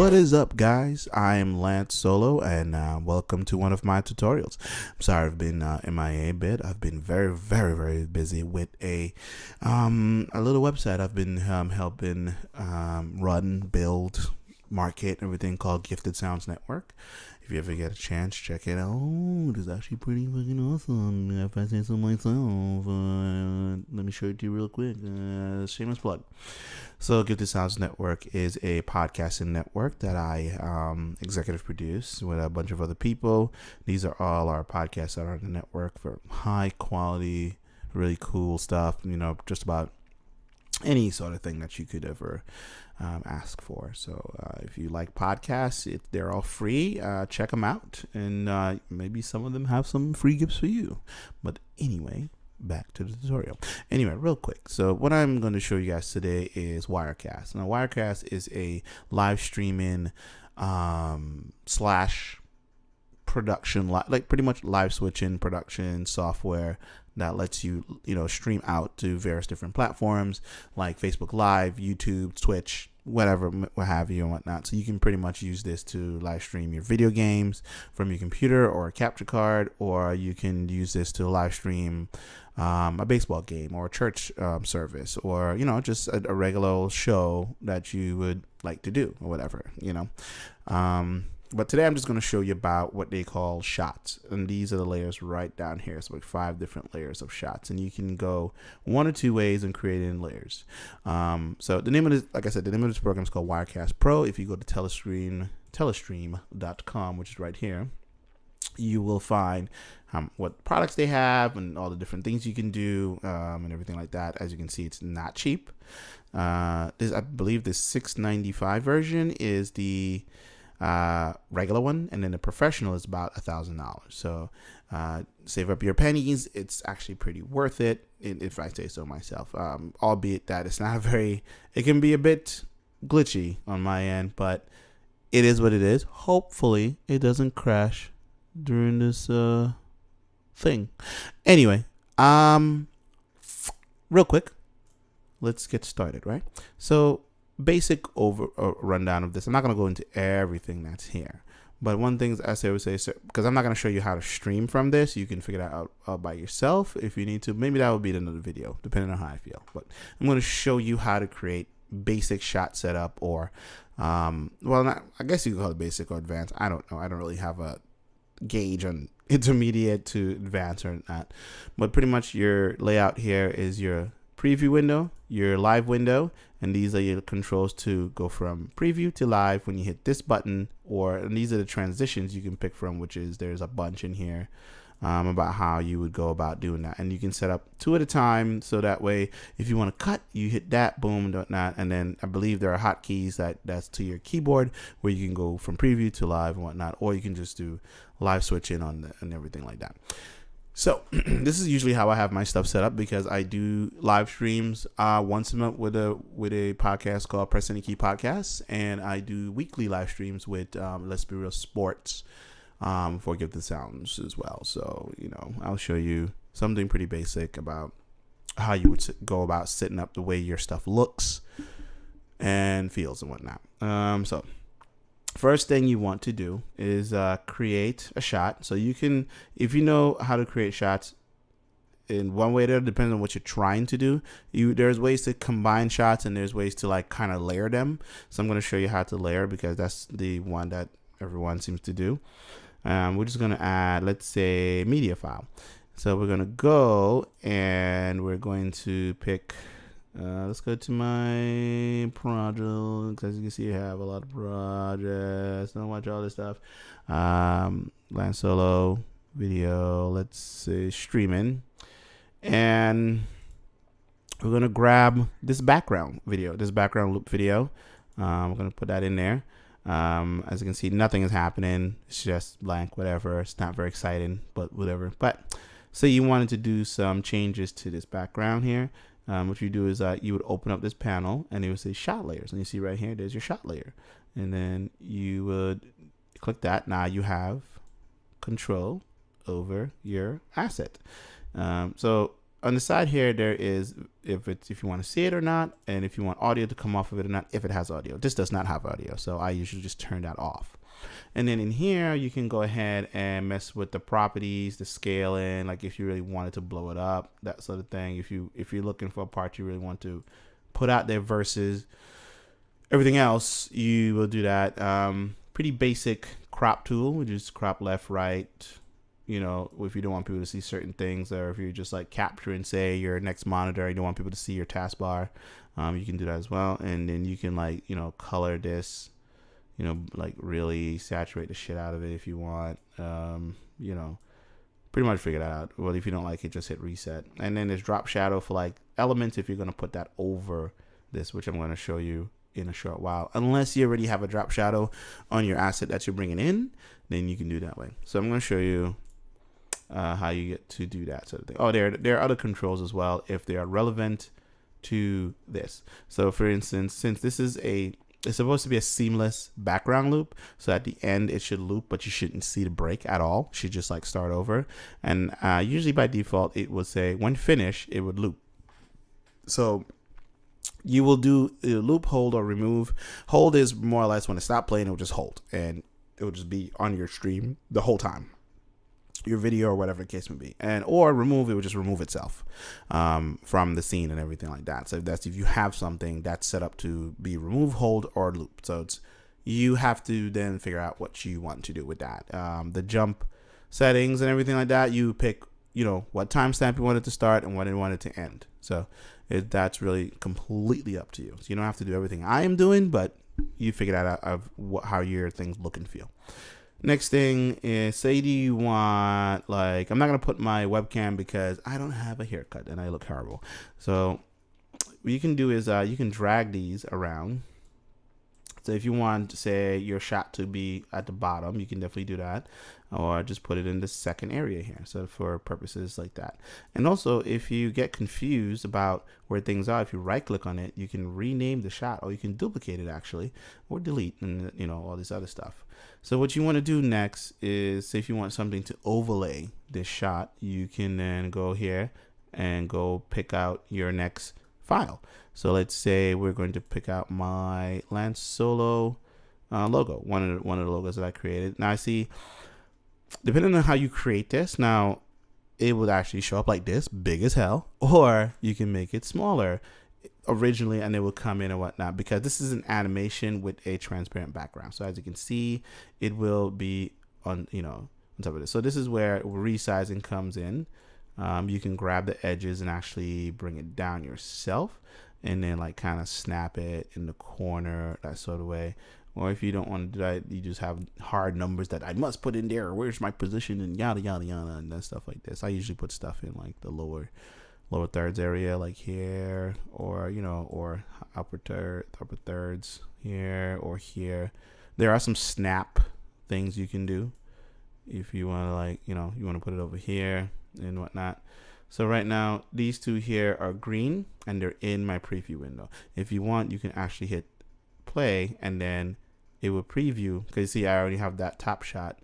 What is up, guys? I am Lance Solo, and welcome to one of my tutorials. I'm sorry I've been MIA a bit. I've been very busy with a little website I've been helping run, build, market, everything called Gifted Sounds Network. If you ever get a chance, check it out. It's actually pretty fucking awesome, if I say so myself. Let me show it to you real quick. Shameless plug. So Gifted Sounds Network is a podcasting network that I executive produce with a bunch of other people. These are all our podcasts that are on the network for high quality, really cool stuff, just about any sort of thing that you could ever ask for. So if you like podcasts, they're all free. Check them out, and maybe some of them have some free gifts for you. But anyway, back to the tutorial. Anyway, real quick. So what I'm going to show you guys today is Wirecast. Now, Wirecast is a live streaming slash production, like pretty much live switching production software that lets you, stream out to various different platforms like Facebook Live, YouTube, Twitch, whatever, what have you and whatnot. So you can pretty much use this to live stream your video games from your computer or a capture card, or you can use this to live stream a baseball game or a church service, or, just a regular show that you would like to do or whatever, But today I'm just going to show you about what they call shots. And these are the layers right down here. So like 5 different layers of shots. And you can go one or two ways in creating layers. So the name of this, like I said, the name of this program is called Wirecast Pro. If you go to telestream.com, which is right here, you will find what products they have and all the different things you can do and everything like that. As you can see, it's not cheap. I believe the $695 version is the regular one, and then the professional is about $1,000. So save up your pennies. It's actually pretty worth it, if I say so myself. Albeit that it's not it can be a bit glitchy on my end, but it is what it is. Hopefully it doesn't crash during this thing. Anyway, real quick, let's get started, right? So basic rundown of this. I'm not going to go into everything that's here, but one thing I say, because I'm not going to show you how to stream from this. You can figure that out by yourself if you need to. Maybe that will be another video, depending on how I feel. But I'm going to show you how to create basic shot setup, or I guess you can call it basic or advanced. I don't know. I don't really have a gauge on intermediate to advanced or not. But pretty much your layout here is your preview window, your live window, and these are your controls to go from preview to live when you hit this button, and these are the transitions you can pick from, which is there's a bunch in here about how you would go about doing that. And you can set up 2 at a time, so that way if you want to cut, you hit that, boom, and whatnot. And then I believe there are hotkeys that's to your keyboard where you can go from preview to live and whatnot, or you can just do live switching and everything like that. So this is usually how I have my stuff set up, because I do live streams once a month with a podcast called Press Any Key Podcasts, and I do weekly live streams with Let's Be Real Sports for Gifted Sounds as well. So I'll show you something pretty basic about how you would go about setting up the way your stuff looks and feels and whatnot. So first thing you want to do is create a shot. So you can, if you know how to create shots in one way, it depends on what you're trying to do. There's ways to combine shots, and there's ways to kind of layer them. So I'm going to show you how to layer, because that's the one that everyone seems to do. We're just going to add, let's say, media file. So we're going to go and we're going to pick, let's go to my projects. As you can see, I have a lot of projects. Don't watch all this stuff. Lance Solo video. Let's say streaming. And we're going to grab this background loop video. We're going to put that in there. As you can see, nothing is happening. It's just blank, whatever. It's not very exciting, but whatever. But say you wanted to do some changes to this background here. What you do is you would open up this panel, and it would say shot layers, and you see right here, there's your shot layer, and then you would click that. Now you have control over your asset. So on the side here, there is if you want to see it or not, and if you want audio to come off of it or not, if it has audio. This does not have audio, so I usually just turn that off. And then in here, you can go ahead and mess with the properties, the scaling, like if you really wanted to blow it up, that sort of thing. If you're looking for a part you really want to put out there versus everything else, you will do that. Pretty basic crop tool, which is crop left, right. You know, if you don't want people to see certain things, or if you're just like capturing, say, your next monitor, you don't want people to see your taskbar, you can do that as well. And then you can, like, you know, color this, you know, like really saturate the shit out of it if you want. You know, pretty much figure that out. Well, if you don't like it, just hit reset. And then there's drop shadow for like elements if you're going to put that over this, which I'm going to show you in a short while. Unless you already have a drop shadow on your asset that you're bringing in, then you can do that way. So I'm going to show you how you get to do that sort of thing. Oh, there are other controls as well if they are relevant to this. So for instance, since this is it's supposed to be a seamless background loop, so at the end it should loop, but you shouldn't see the break at all. It should just like start over. And usually by default it will say when finished it would loop. So you will do loop, hold, or remove. Hold is more or less when it stopped playing, it will just hold and it will just be on your stream the whole time, your video or whatever the case may be. And or remove, it will just remove itself from the scene and everything like that. So that's if you have something that's set up to be remove, hold, or loop. So it's you have to then figure out what you want to do with that. The jump settings and everything like that, you pick, you know, what timestamp you want it to start and when you want it to end. So that's really completely up to you. So you don't have to do everything I am doing, but you figure that out of how your things look and feel. Next thing is, say, do you want, like, I'm not going to put my webcam because I don't have a haircut and I look horrible. So what you can do is you can drag these around. So if you want, say, your shot to be at the bottom, you can definitely do that, or just put it in the second area here. So for purposes like that. And also, if you get confused about where things are, if you right click on it, you can rename the shot, or you can duplicate it actually, or delete, and you know, all this other stuff. So what you want to do next is, say if you want something to overlay this shot, you can then go here and go pick out your next file. So let's say we're going to pick out my Lance Solo logo, one of the logos that I created. Now I see, depending on how you create this, now it would actually show up like this, big as hell, or you can make it smaller originally and it will come in and whatnot, because this is an animation with a transparent background. So as you can see, it will be on, you know, on top of this. So this is where resizing comes in. You can grab the edges and actually bring it down yourself, and then like kind of snap it in the corner, that sort of way. Or if you don't want to do that, you just have hard numbers that I must put in there, or where's my position, and yada yada yada, and that stuff like this. I usually put stuff in like the lower thirds area, like here, or you know, or upper thirds here or here. There are some snap things you can do if you want to, like, you know, you want to put it over here and whatnot. So right now these two here are green and they're in my preview window. If you want, you can actually hit play and then it will preview, because you see I already have that top shot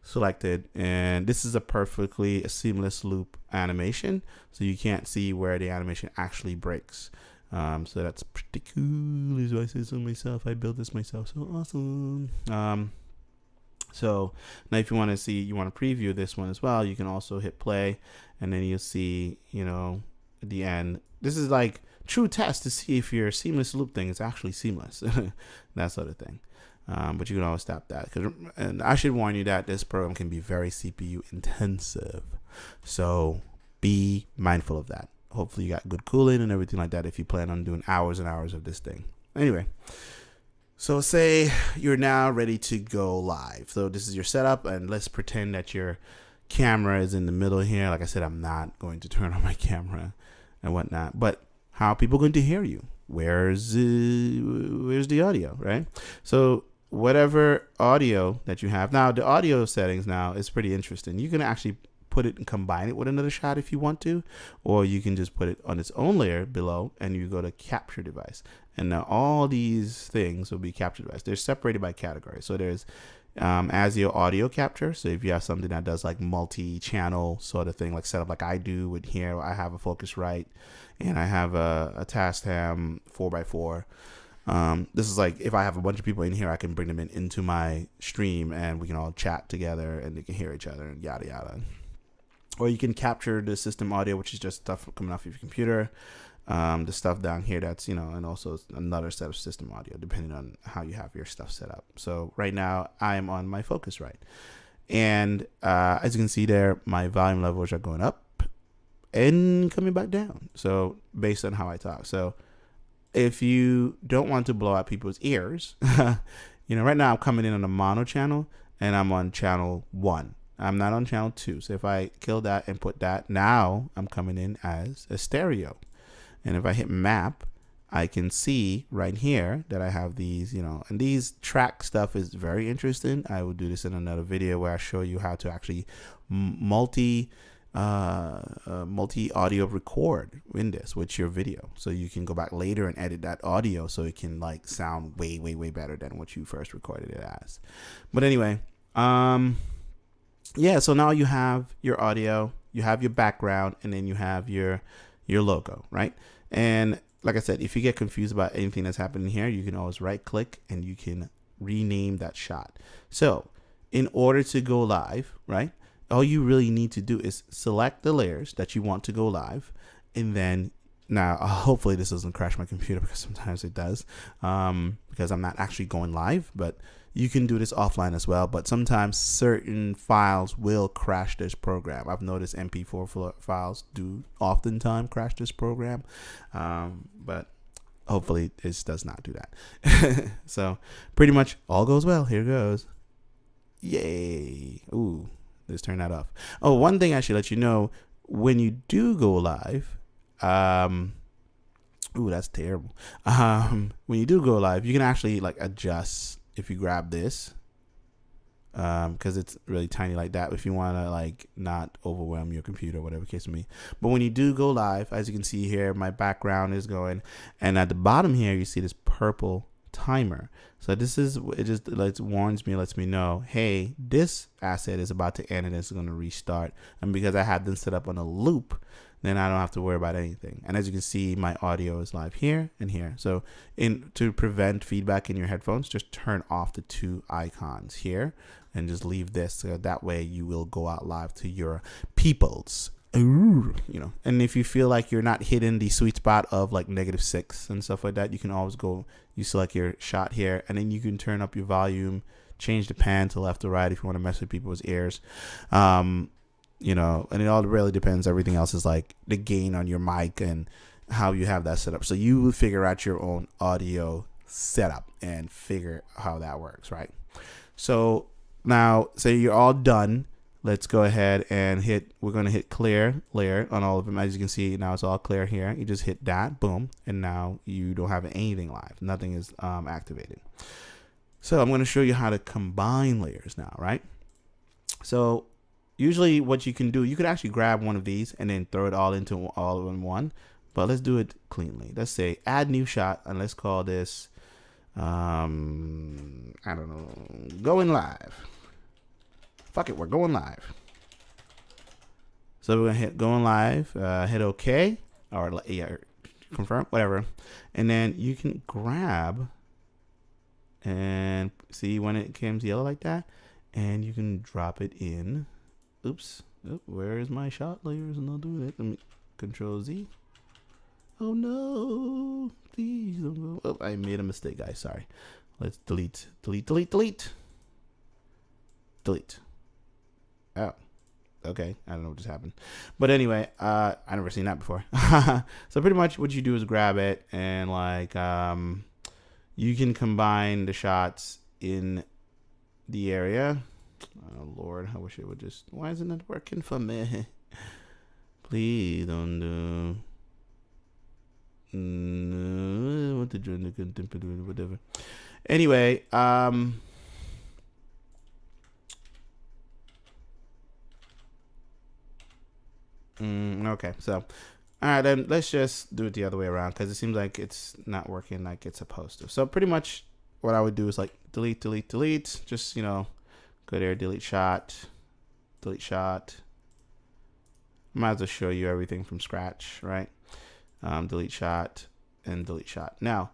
selected, and this is a perfectly seamless loop animation, so you can't see where the animation actually breaks. So that's pretty cool, as I say so myself. I built this myself, so awesome. So now if you want to see, you want to preview this one as well, you can also hit play, and then you'll see, you know, at the end, this is like true test to see if your seamless loop thing is actually seamless, that sort of thing. But you can always stop that, and I should warn you that this program can be very CPU intensive, so be mindful of that. Hopefully you got good cooling and everything like that if you plan on doing hours and hours of this thing. Anyway, so say you're now ready to go live. So this is your setup, and let's pretend that your camera is in the middle here. Like I said, I'm not going to turn on my camera and whatnot, but how are people going to hear you? Where's the audio, right? So whatever audio that you have now, the audio settings now is pretty interesting. You can actually put it and combine it with another shot if you want to, or you can just put it on its own layer below and you go to capture device, and now all these things will be capture device. They're separated by category. So there's as your audio capture. So if you have something that does like multi-channel sort of thing, like setup like I do with here, I have a Focusrite and I have a Tascam 4x4. This is like if I have a bunch of people in here, I can bring them into my stream and we can all chat together and they can hear each other and yada yada. Or you can capture the system audio, which is just stuff coming off of your computer. The stuff down here that's, and also another set of system audio depending on how you have your stuff set up. So right now I am on my Focusrite, and as you can see there, my volume levels are going up and coming back down. So based on how I talk. So if you don't want to blow out people's ears, right now I'm coming in on a mono channel and I'm on channel 1. I'm not on channel 2. So if I kill that and put that, now I'm coming in as a stereo. And if I hit map, I can see right here that I have these, and these track stuff is very interesting. I will do this in another video where I show you how to actually multi audio record in this with your video. So you can go back later and edit that audio so it can like sound way, way, way better than what you first recorded it as. But anyway, yeah, so now you have your audio, you have your background, and then you have your logo, right? And like I said, if you get confused about anything that's happening here, you can always right click and you can rename that shot. So in order to go live, right, all you really need to do is select the layers that you want to go live. And then now hopefully this doesn't crash my computer, because sometimes it does, because I'm not actually going live. But you can do this offline as well, but sometimes certain files will crash this program. I've noticed MP4 files do oftentimes crash this program, but hopefully this does not do that. So pretty much all goes well. Here goes. Yay. Ooh, let's turn that off. Oh, one thing I should let you know, when you do go live, ooh, that's terrible. When you do go live, you can actually like adjust. If you grab this, because it's really tiny like that, if you want to like not overwhelm your computer, whatever case may be. But when you do go live, as you can see here, my background is going, and at the bottom here you see this purple timer. So this is, it just warns me, lets me know, hey, this asset is about to end and it's going to restart. And because I have them set up on a loop, then I don't have to worry about anything. And as you can see, my audio is live here and here. So to prevent feedback in your headphones, just turn off the two icons here and just leave this. So that way you will go out live to your peoples. And if you feel like you're not hitting the sweet spot of like -6 and stuff like that, you can always go, you select your shot here, and then you can turn up your volume, change the pan to left or right if you want to mess with people's ears. And it all really depends. Everything else is like the gain on your mic and how you have that set up. So you will figure out your own audio setup and figure how that works, right? So now, say you're all done. Let's go ahead and we're going to hit clear layer on all of them. As you can see, now it's all clear here. You just hit that, boom, and now you don't have anything live. Nothing is activated. So I'm going to show you how to combine layers now, right? So usually what you can do, you could actually grab one of these and then throw it all in one, but let's do it cleanly. Let's say add new shot, and let's call this, I don't know, going live. Fuck it, we're going live. So we're gonna hit going live, hit OK, or yeah, confirm, whatever. And then you can grab and see when it comes yellow like that, and you can drop it in. Oops. Oh, where is my shot layers? And I'll do it. Let me Control Z. Oh no. Please don't go. Oh, I made a mistake, guys. Sorry. Let's delete. Oh. Okay. I don't know what just happened. But anyway, I never seen that before. So pretty much what you do is grab it and like you can combine the shots in the area. Oh Lord, I wish it would just, why isn't it working for me? Please don't do. No, what the whatever. Anyway, okay, so all right, then let's just do it the other way around, because it seems like it's not working like it's supposed to. So pretty much what I would do is like delete, just Go there, delete shot, delete shot. Might as well show you everything from scratch, right? Delete shot and delete shot. Now,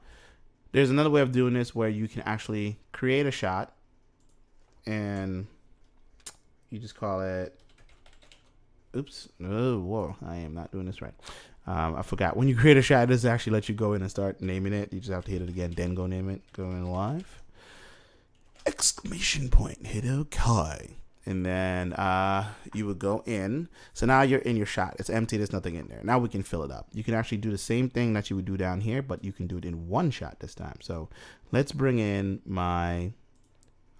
there's another way of doing this where you can actually create a shot and you just call it, oops, oh, whoa, I am not doing this right. I forgot. When you create a shot, it doesn't actually let you go in and start naming it. You just have to hit it again, then go name it. Go in live. Exclamation point, hit OK. And then you would go in. So now you're in your shot. It's empty. There's nothing in there. Now we can fill it up. You can actually do the same thing that you would do down here, but you can do it in one shot this time. So let's bring in my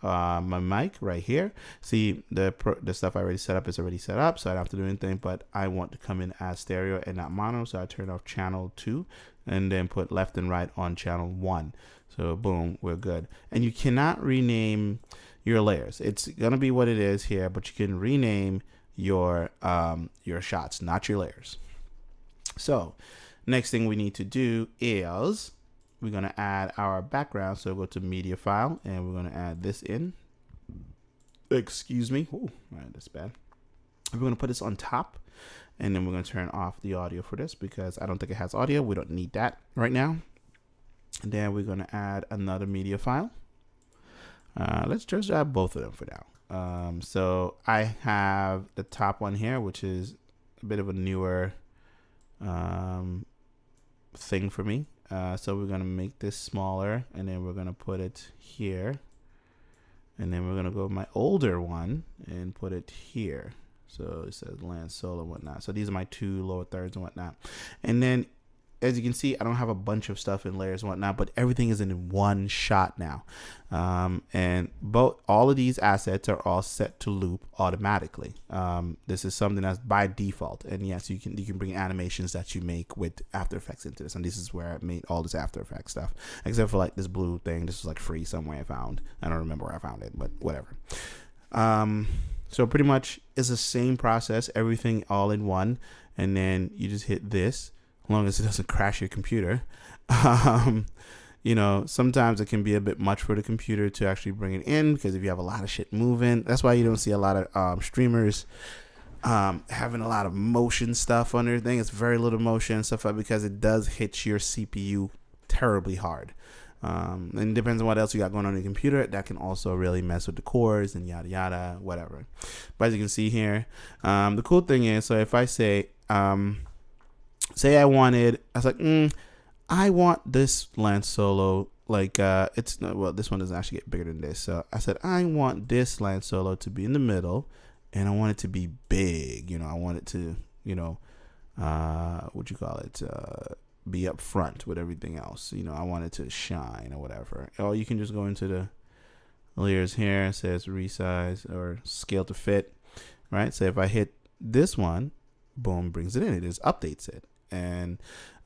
my mic right here. See, the stuff I already set up is already set up, so I don't have to do anything, but I want to come in as stereo and not mono, so I turn off channel 2 and then put left and right on channel 1. So boom, we're good. And you cannot rename your layers. It's gonna be what it is here, but you can rename your shots, not your layers. So next thing we need to do is we're going to add our background. So go to media file and we're going to add this in. Excuse me. Oh, all right, that's bad. We're going to put this on top and then we're going to turn off the audio for this because I don't think it has audio. We don't need that right now. And then we're going to add another media file. Let's just add both of them for now. So I have the top one here, which is a bit of a newer thing for me. So we're going to make this smaller and then we're going to put it here. And then we're going to go with my older one and put it here. So it says land solo and whatnot. So these are my 2 lower thirds and whatnot. And then as you can see, I don't have a bunch of stuff in layers and whatnot, but everything is in one shot now. And all of these assets are all set to loop automatically. This is something that's by default. And yes, you can bring animations that you make with After Effects into this. And this is where I made all this After Effects stuff, except for like this blue thing. This was like free somewhere I found. I don't remember where I found it, but whatever. So pretty much it's the same process, everything all in one. And then you just hit this. As long as it doesn't crash your computer. You know, sometimes it can be a bit much for the computer to actually bring it in because if you have a lot of shit moving, that's why you don't see a lot of streamers having a lot of motion stuff on their thing. It's very little motion and stuff like because it does hit your CPU terribly hard. And it depends on what else you got going on your computer. That can also really mess with the cores and yada yada, whatever. But as you can see here, the cool thing is, so if I say I was like, I want this land solo, like, it's not, well, this one doesn't actually get bigger than this. So I said, I want this land solo to be in the middle and I want it to be big. You know, I want it to, you know, what you call it, be up front with everything else. You know, I want it to shine or whatever. Or you can just go into the layers here. It says resize or scale to fit, right? So if I hit this one, boom, brings it in. It just updates it. And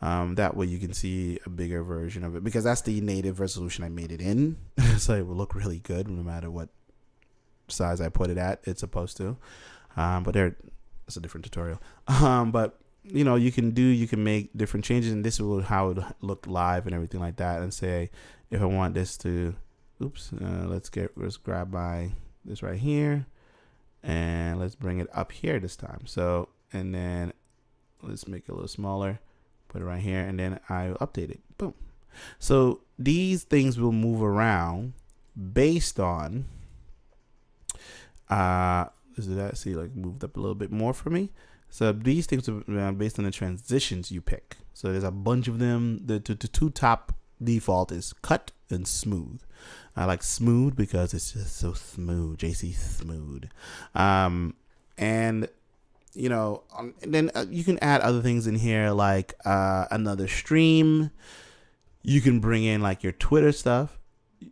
that way you can see a bigger version of it because that's the native resolution I made it in. So it will look really good no matter what size I put it at. It's supposed to. But it's a different tutorial. But you know, you can make different changes, and this is how it looked live and everything like that. And say if I want this to, let's grab this right here, and let's bring it up here this time. So and then let's make it a little smaller, put it right here, and then I'll update it. Boom. So these things will move around based on see, like moved up a little bit more for me. So these things are based on the transitions you pick. So there's a bunch of them. The two top default is cut and smooth. I like smooth because it's just so smooth. JC smooth. And you know, and then you can add other things in here like another stream. You can bring in like your Twitter stuff.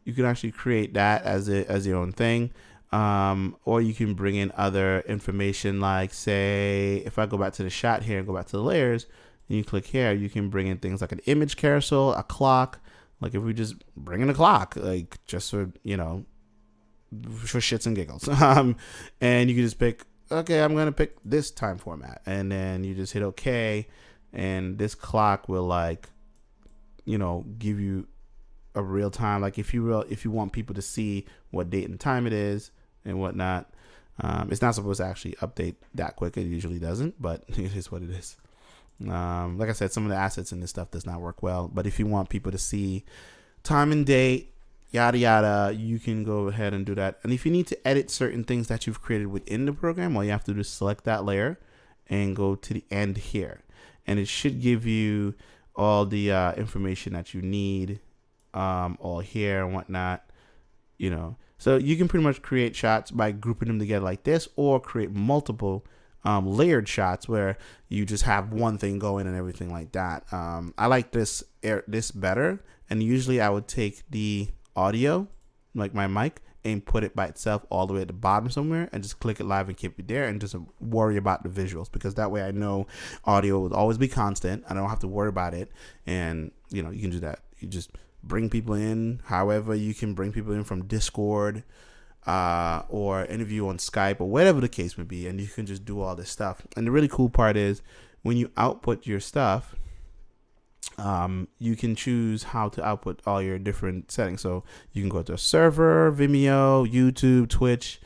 You can actually create that as your own thing. Or you can bring in other information like, say, if I go back to the shot here and go back to the layers, and you click here, you can bring in things like an image carousel, a clock. Like if we just bring in a clock, like just for, you know, for shits and giggles. And you can just pick, okay, I'm going to pick this time format. And then you just hit okay. And this clock will like, you know, give you a real time. Like if you want people to see what date and time it is, and whatnot. It's not supposed to actually update that quick. It usually doesn't, but it is what it is. Like I said, some of the assets in this stuff does not work well. But if you want people to see time and date, yada yada, you can go ahead and do that. And if you need to edit certain things that you've created within the program, all you have to do is select that layer and go to the end here, and it should give you all the information that you need, all here and whatnot, you know. So you can pretty much create shots by grouping them together like this, or create multiple layered shots where you just have one thing going and everything like that. I like this better, and usually I would take the audio, like my mic, and put it by itself all the way at the bottom somewhere, and just click it live and keep it there, and just worry about the visuals, because that way I know audio will always be constant. I don't have to worry about it. And you know, you can do that. You just bring people in however you can bring people in from Discord, or interview on Skype, or whatever the case may be, and you can just do all this stuff. And the really cool part is when you output your stuff, you can choose how to output all your different settings. So you can go to a server, Vimeo, YouTube, Twitch,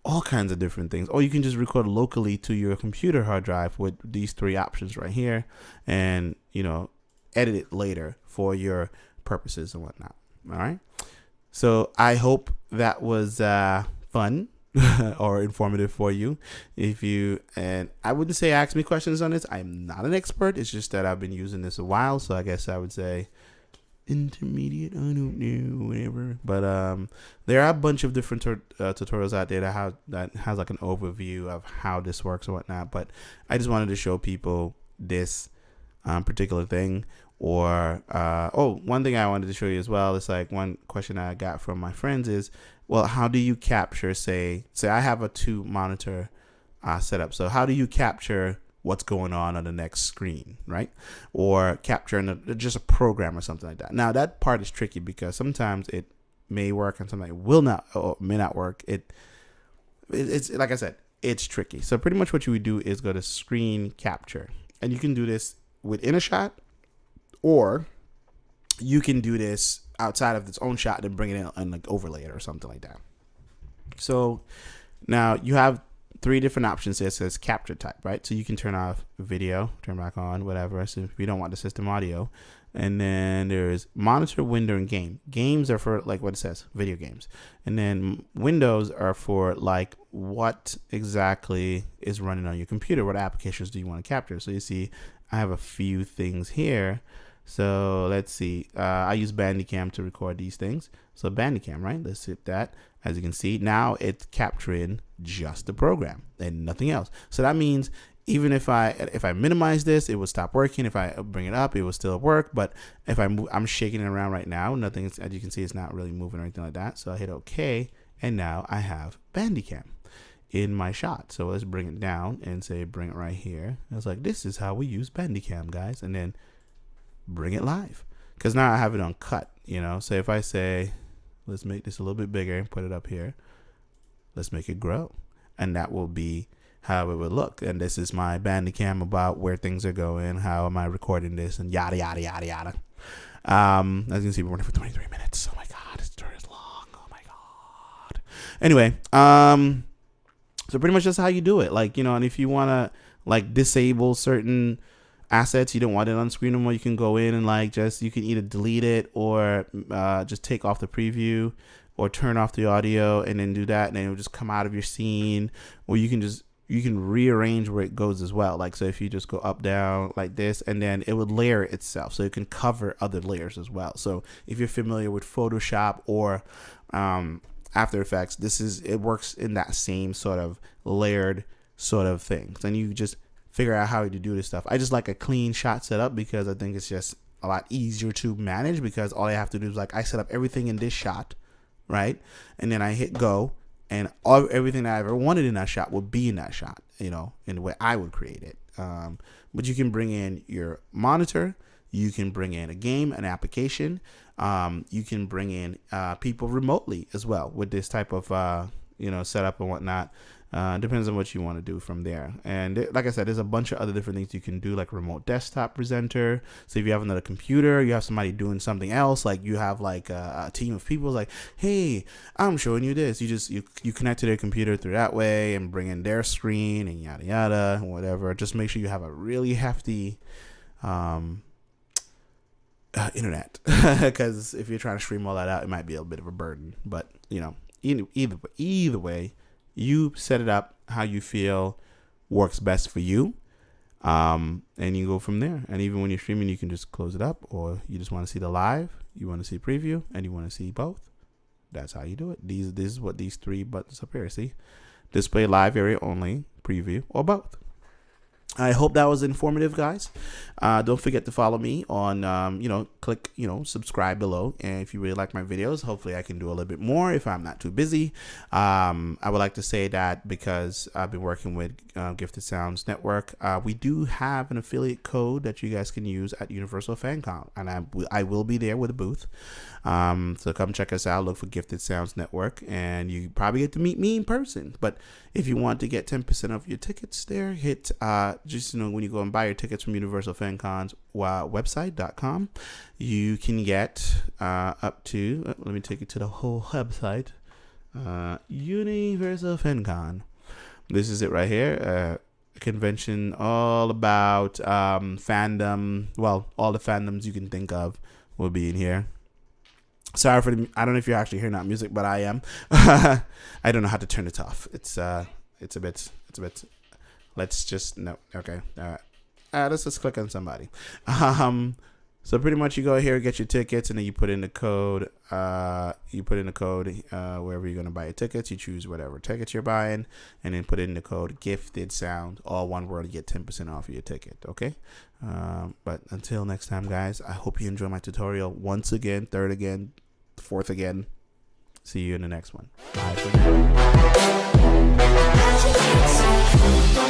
all kinds of different things. Or you can just record locally to your computer hard drive with these three options right here, and you know, edit it later for your purposes and whatnot. All right. So I hope that was fun or informative for you. And I wouldn't say ask me questions on this. I'm not an expert. It's just that I've been using this a while. So I guess I would say intermediate. I don't know, whatever. But there are a bunch of different tutorials out there that has like an overview of how this works and whatnot. But I just wanted to show people this particular thing. Or one thing I wanted to show you as well is, like, one question I got from my friends is, well, how do you capture, say I have a 2-monitor setup, so how do you capture what's going on the next screen, right? Or capture just a program or something like that. Now that part is tricky, because sometimes it may work and sometimes it will not, or may not work. It's like I said, it's tricky. So pretty much what you would do is go to screen capture, and you can do this within a shot, or you can do this outside of its own shot and bring it in and like overlay it or something like that. So now you have 3 different options here. It says capture type, right? So you can turn off video, turn back on, whatever. So if you don't want the system audio. And then there's monitor, window, and game. Games are for, like what it says, video games. And then windows are for like what exactly is running on your computer. What applications do you want to capture? So you see I have a few things here. So let's see. I use Bandicam to record these things. So Bandicam, right? Let's hit that. As you can see, now it's capturing just the program and nothing else. So that means even if I minimize this, it will stop working. If I bring it up, it will still work. But if I'm shaking it around right now, nothing, as you can see, it's not really moving or anything like that. So I hit OK, and now I have Bandicam in my shot. So let's bring it down and say bring it right here. I was like, this is how we use Bandicam, guys. And then bring it live, because now I have it on cut, you know. So if I say, let's make this a little bit bigger and put it up here, let's make it grow, and that will be how it would look. And this is my Bandicam about where things are going, how am I recording this, and yada yada yada yada. As you can see, we're running for 23 minutes. Oh my god, this story is long. Oh my god. Anyway, so pretty much that's how you do it. Like, you know, and if you want to like disable certain assets, you don't want it on screen anymore, you can go in and like you can either delete it, or just take off the preview, or turn off the audio and then do that, and then it'll just come out of your scene. Or you can rearrange where it goes as well. Like, so if you just go up, down like this, and then it would layer itself, so it can cover other layers as well. So if you're familiar with Photoshop or After Effects, it works in that same sort of layered sort of thing. And you just figure out how to do this stuff. I just like a clean shot setup, because I think it's just a lot easier to manage, because all I have to do is, like, I set up everything in this shot, right? And then I hit go, and everything that I ever wanted in that shot would be in that shot, you know, in the way I would create it. But you can bring in your monitor, you can bring in a game, an application, you can bring in people remotely as well with this type of setup and whatnot. Depends on what you want to do from there. And like I said, there's a bunch of other different things you can do, like remote desktop presenter. So if you have another computer, you have somebody doing something else, like you have like a team of people, like, hey, I'm showing you this. You connect to their computer through that way and bring in their screen and yada yada, whatever. Just make sure you have a really hefty internet, because if you're trying to stream all that out, it might be a bit of a burden. But either way, you set it up how you feel works best for you, and you go from there. And even when you're streaming, you can just close it up, or you just want to see the live, you want to see preview, and you want to see both. That's how you do it. This is what these three buttons up here. See, display live area only, preview, or both. I hope that was informative, guys. Don't forget to follow me on, click, subscribe below. And if you really like my videos, hopefully I can do a little bit more if I'm not too busy. I would like to say that because I've been working with Gifted Sounds Network, we do have an affiliate code that you guys can use at Universal FanCon. And I will be there with a booth. So come check us out. Look for Gifted Sounds Network, and you probably get to meet me in person. But if you want to get 10% off your tickets there, hit when you go and buy your tickets from Universal FanCon's website.com, you can get up to, let me take you to the whole website, Universal FanCon. This is it right here. A convention all about fandom. Well, all the fandoms you can think of will be in here. Sorry for I don't know if you're actually hearing that music, but I am. I don't know how to turn it off. It's a bit. Let's just no. Okay. All right. Let's just click on somebody. So pretty much you go here, get your tickets, and then you put in the code. Wherever you're gonna buy your tickets. You choose whatever tickets you're buying, and then put in the code Gifted Sound, all one word, to get 10% off your ticket. Okay. But until next time, guys, I hope you enjoy my tutorial once again, third again, fourth again. See you in the next one. Bye for now.